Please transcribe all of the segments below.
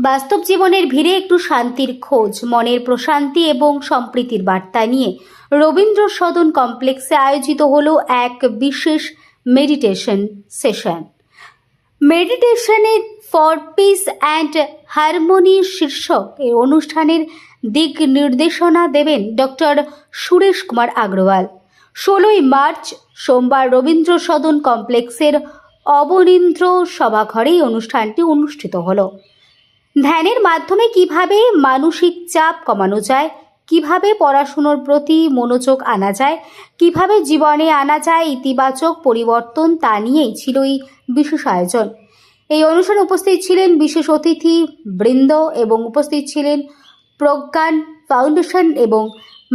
বাস্তব জীবনের ভিড়ে একটু শান্তির খোঁজ, মনের প্রশান্তি এবং সম্প্রীতির বার্তা নিয়ে রবীন্দ্র সদন কমপ্লেক্সে আয়োজিত হলো এক বিশেষ মেডিটেশন সেশন। মেডিটেশনের ফর পিস অ্যান্ড হারমোনি শীর্ষক এই অনুষ্ঠানের দিক নির্দেশনা দেবেন ডক্টর সুরেশ কুমার আগরওয়াল। 16ই মার্চ সোমবার রবীন্দ্র সদন কমপ্লেক্সের অবনীন্দ্র সভাঘরে এই অনুষ্ঠানটি অনুষ্ঠিত হলো। ধ্যানের মাধ্যমে কিভাবে মানসিক চাপ কমানো যায়, কিভাবে পড়াশোনার প্রতি মনোযোগ আনা যায়, কিভাবে জীবনে আনা যায় ইতিবাচক পরিবর্তন, তা নিয়েই ছিল এই বিশেষ আয়োজন। এই অনুষ্ঠানে উপস্থিত ছিলেন বিশেষ অতিথি বৃন্দ এবং উপস্থিত ছিলেন প্রজ্ঞান ফাউন্ডেশন এবং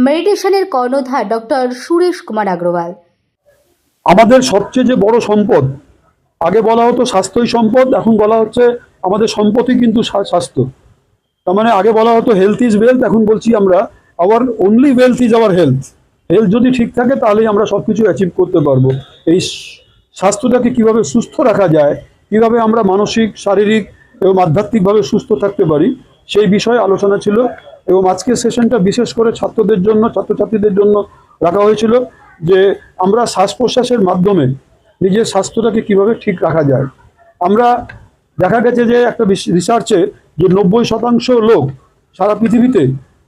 মেডিটেশনের কর্ণধার ডক্টর সুরেশ কুমার আগরওয়াল। আমাদের সবচেয়ে যে বড় সম্পদ, আগে বলা হতো স্বাস্থ্যই সম্পদ, এখন বলা হচ্ছে আমাদের সম্পদই কিন্তু স্বাস্থ্য। তার মানে আগে বলা হতো হেলথ ইজ ওয়েলথ, এখন বলছি আমরা our only wealth is our health. Health যদি ঠিক থাকে তাহলেই আমরা সব কিছু অ্যাচিভ করতে পারবো। এই স্বাস্থ্যটাকে কিভাবে সুস্থ রাখা যায়, কিভাবে আমরা মানসিক, শারীরিক এবং আধ্যাত্মিকভাবে সুস্থ থাকতে পারি, সেই বিষয়ে আলোচনা ছিল। এবং আজকের সেশনটা বিশেষ করে ছাত্রদের জন্য, ছাত্রছাত্রীদের জন্য রাখা হয়েছিল যে আমরা শ্বাস প্রশ্বাসের মাধ্যমে নিজের স্বাস্থ্যটাকে কিভাবে ঠিক রাখা যায়। আমরা দেখা গেছে যে একটা রিসার্চে যে 90% লোক সারা পৃথিবীতে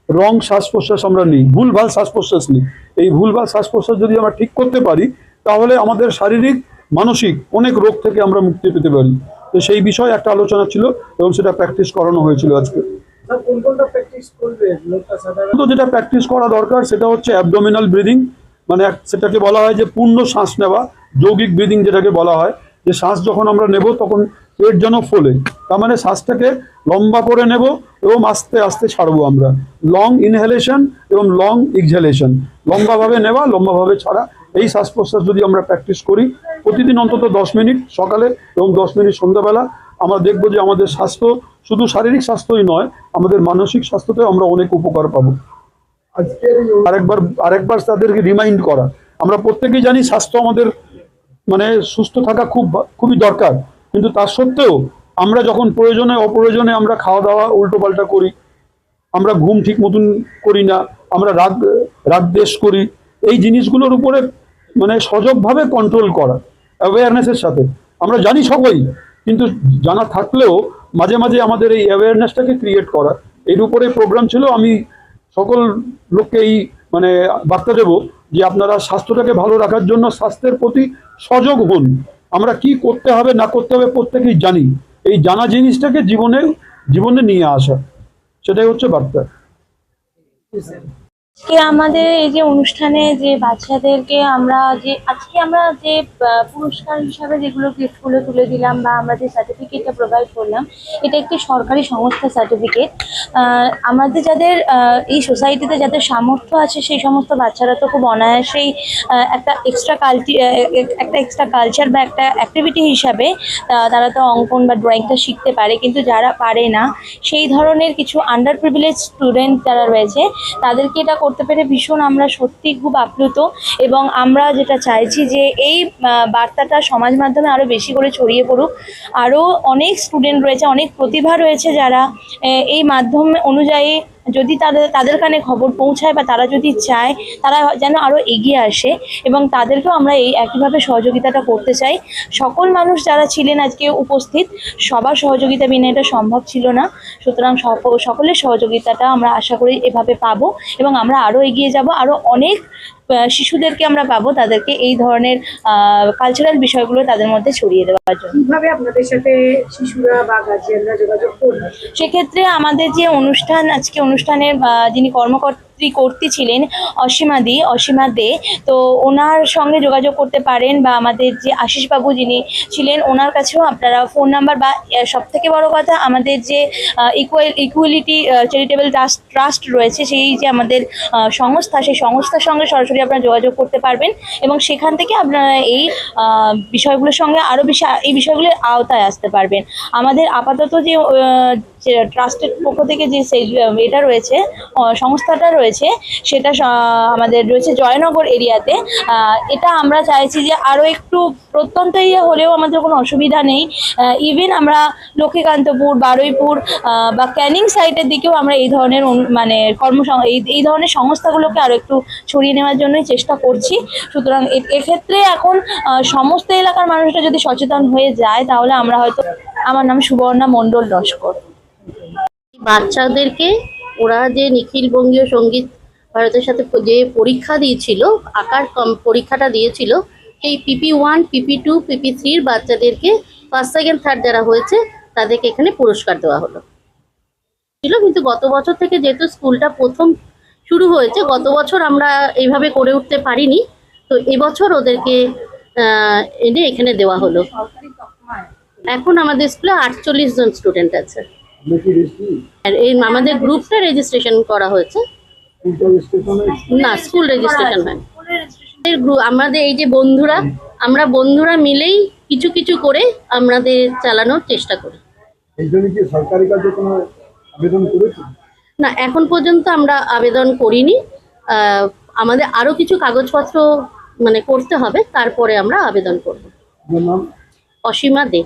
রং শ্বাস প্রশ্বাস আমরা নিই, ভুলভাল শ্বাস প্রশ্বাস নিই। এই ভুলভাল শ্বাস প্রশ্বাস যদি আমরা ঠিক করতে পারি তাহলে আমাদের শারীরিক, মানসিক অনেক রোগ থেকে আমরা মুক্তি পেতে পারি। তো সেই বিষয়ে একটা আলোচনা ছিল এবং সেটা প্র্যাকটিস করানো হয়েছিল আজকে। যেটা প্র্যাকটিস করা দরকার সেটা হচ্ছে অ্যাবডোমিনাল ব্রিদিং, মানে সেটাকে বলা হয় যে পূর্ণ শ্বাস নেওয়া, যৌগিক ব্রিদিং যেটাকে বলা হয়, যে শ্বাস যখন আমরা নেব তখন পেট যেন ফোলে, তার মানে শ্বাসটাকে লম্বা করে নেব এবং আস্তে আস্তে ছাড়বো আমরা। লং ইনহেলেশন এবং লং এক্সহেলেশন, লম্বাভাবে নেওয়া, লম্বাভাবে ছাড়া। এই শ্বাস প্রশ্বাস যদি আমরা প্র্যাকটিস করি প্রতিদিন অন্তত 10 মিনিট সকালে এবং 10 মিনিট সন্ধ্যাবেলা, আমরা দেখবো যে আমাদের স্বাস্থ্য শুধু শারীরিক স্বাস্থ্যই নয়, আমাদের মানসিক স্বাস্থ্যতেও আমরা অনেক উপকার পাবো। আরেকবার তাদেরকে রিমাইন্ড করা, আমরা প্রত্যেকেই জানি স্বাস্থ্য আমাদের মানে সুস্থ থাকা খুবই দরকার, কিন্তু তার সত্ত্বেও আমরা যখন প্রয়োজনে অপ্রয়োজনে আমরা খাওয়া দাওয়া উল্টোপাল্টা করি, আমরা ঘুম ঠিক মতন করি না, আমরা রাগ দেশ করি, এই জিনিসগুলোর উপরে মানে সজগভাবে কন্ট্রোল করা, অ্যাওয়ারনেসের সাথে। আমরা জানি সবাই, কিন্তু জানা থাকলেও মাঝে মাঝে আমাদের এই অ্যাওয়ারনেসটাকে ক্রিয়েট করা, এর উপরে প্রোগ্রাম ছিল। আমি সকল লোককে এই মানে বার্তা দেব যে আপনারা স্বাস্থ্যটাকে ভালো রাখার জন্য স্বাস্থ্যের প্রতি সজাগ হন। আমরা কি করতে হবে না করতে হবে প্রত্যেকেই জানি, এই জানা জিনিসটাকে জীবনে নিয়ে আসা, সেটাই হচ্ছে বার্তা। আমাদের এই যে অনুষ্ঠানে যে বাচ্চাদেরকে আমরা যে আজকে আমরা যে পুরস্কার হিসাবে যেগুলো গিফটগুলো তুলে দিলাম বা আমরা যে সার্টিফিকেটটা প্রোভাইড করলাম, এটা একটি সরকারি সংস্থা সার্টিফিকেট। আমাদের যাদের এই সোসাইটিতে যাদের সামর্থ্য আছে সেই সমস্ত বাচ্চারা তো খুব অনায়াসেই একটা এক্সট্রা কালচার বা একটা অ্যাক্টিভিটি হিসাবে তারা তো অঙ্কন বা ড্রয়িংটা শিখতে পারে, কিন্তু যারা পারে না সেই ধরনের কিছু আন্ডার প্রিভিলেজ স্টুডেন্ট যারা রয়েছে তাদেরকে এটা করতে পেরে ভীষণ আমরা সত্যি খুব আপ্লুত। এবং আমরা যেটা চাইছি যে এই বার্তাটা সমাজ মাধ্যমে আরও বেশি করে ছড়িয়ে পড়ুক। আরও অনেক স্টুডেন্ট রয়েছে, অনেক প্রতিভা রয়েছে যারা এই মাধ্যম অনুযায়ী যদি তাদের কানে খবর পৌঁছায় বা তারা যদি চায়, তারা যেন আরও এগিয়ে আসে এবং তাদেরকেও আমরা এই একইভাবে সহযোগিতাটা করতে চাই। সকল মানুষ যারা ছিলেন আজকে উপস্থিত, সবার সহযোগিতা বিনা এটা সম্ভব ছিল না। সুতরাং সকলের সহযোগিতাটা আমরা আশা করি এভাবে পাবো এবং আমরা আরও এগিয়ে যাব, আরও অনেক শিশুদেরকে আমরা পাবো তাদেরকে এই ধরনের কালচারাল বিষয়গুলো তাদের মধ্যে ছড়িয়ে দেওয়ার জন্য। কিভাবে আপনাদের সাথে শিশুরা বা গার্জিয়ানরা যোগাযোগ করবে? সেক্ষেত্রে আমাদের যে আজকে অনুষ্ঠানের যিনি কর্তৃ ছিলেন অসীমা দে, তো ওনার সঙ্গে যোগাযোগ করতে পারেন, বা আমাদের যে আশিসবাবু যিনি ছিলেন ওনার কাছেও আপনারা ফোন নাম্বার, বা সব থেকে বড় কথা আমাদের যে ইকুয়ালিটি চ্যারিটেবল ট্রাস্ট রয়েছে, সেই যে আমাদের সংস্থা, সেই সংস্থার সঙ্গে সরাসরি আপনারা যোগাযোগ করতে পারবেন এবং সেখান থেকে আপনারা এই বিষয়গুলোর সঙ্গে আরও বেশি এই বিষয়গুলোর আওতায় আসতে পারবেন। আমাদের আপাতত যে ট্রাস্টের পক্ষ থেকে যে এটা রয়েছে, সংস্থাটা রয়েছে, রয়েছে সেটা আমাদের রয়েছে জয়নগর এরিয়াতে। এটা আমরা চাইছি যে আরও একটু প্রত্যন্ত এরিয়া হলেও আমাদের কোনো অসুবিধা নেই। ইভেন আমরা লক্ষ্মীকান্তপুর, বারুইপুর বা ক্যানিং সাইটের দিকেও আমরা এই ধরনের মানে এই ধরনের সংস্থাগুলোকে আরও একটু ছড়িয়ে নেওয়ার জন্যই চেষ্টা করছি। সুতরাং এক্ষেত্রে এখন সমস্ত এলাকার মানুষরা যদি সচেতন হয়ে যায় তাহলে আমরা হয়তো। আমার নাম সুবর্ণা মণ্ডল লস্কর। বাচ্চাদেরকে ওরা যে নিখিল বঙ্গীয় সঙ্গীত ভারতের সাথে যে পরীক্ষা দিয়েছিল, আঁকার পরীক্ষাটা দিয়েছিল, সেই PP1, PP2, PP3 বাচ্চাদেরকে ফার্স্ট সেকেন্ড থার্ড যারা হয়েছে তাদেরকে এখানে পুরস্কার দেওয়া হলো ছিল। কিন্তু গত বছর থেকে যেহেতু স্কুলটা প্রথম শুরু হয়েছে, গত বছর আমরা এইভাবে করে উঠতে পারিনি, তো এবছর ওদেরকে এনে এখানে দেওয়া হলো। এখন আমাদের স্কুলে 48 জন স্টুডেন্ট আছে। আর এই আমাদের গ্রুপটা রেজিস্ট্রেশন করা হয়েছে না, স্কুল রেজিস্ট্রেশন হয়। আমাদের এই যে বন্ধুরা, আমরা বন্ধুরা মিলেই কিছু কিছু করে আমাদের চালানোর চেষ্টা করি। সরকারি কাজে কোনো আবেদন করেছেন? না, এখন পর্যন্ত আমরা আবেদন করিনি। আমাদের আরো কিছু কাগজপত্র মানে করতে হবে, তারপরে আমরা আবেদন করব। আপনার নাম? অসীমা দে।